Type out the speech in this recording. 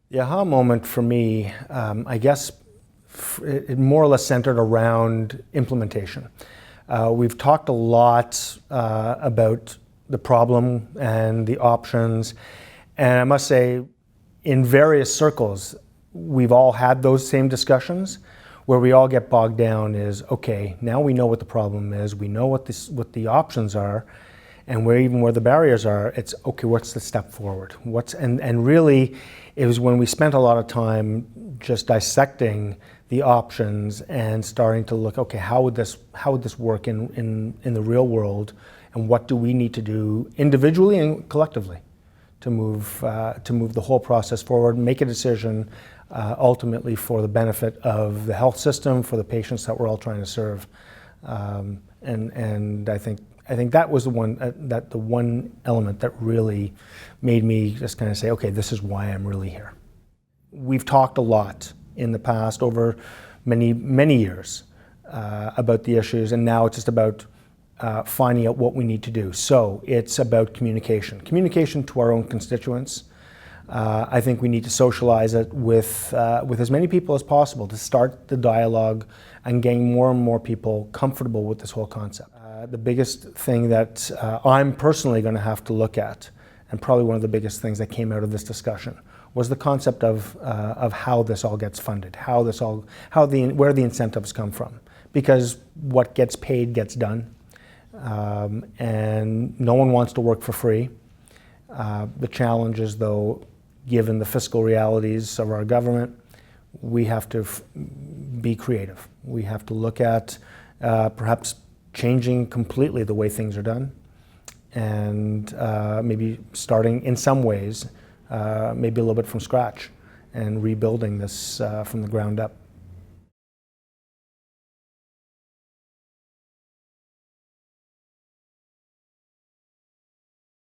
The aha moment for me, I guess, it more or less centered around implementation. We've talked a lot about the problem and the options, and I must say, in various circles, we've all had those same discussions where we all get bogged down is, okay, now we know what the problem is, we know what the options are, and where the barriers are. It's okay, what's the step forward? And really, it was when we spent a lot of time just dissecting the options and starting to look, okay, how would this work in the real world, and what do we need to do individually and collectively to move the whole process forward, make a decision ultimately for the benefit of the health system, for the patients that we're all trying to serve, and I think that was the one element that really made me just kind of say, okay, this is why I'm really here. We've talked a lot in the past over many years about the issues, and now it's just about finding out what we need to do. So it's about communication to our own constituents. I think we need to socialize it with as many people as possible to start the dialogue and getting more and more people comfortable with this whole concept. The biggest thing that I'm personally going to have to look at, and probably one of the biggest things that came out of this discussion, was the concept of how this all gets funded, where the incentives come from. Because what gets paid gets done, and no one wants to work for free. The challenge is, though, given the fiscal realities of our government, we have to be creative. We have to look at perhaps changing completely the way things are done, and maybe starting in some ways, maybe a little bit from scratch, and rebuilding this from the ground up.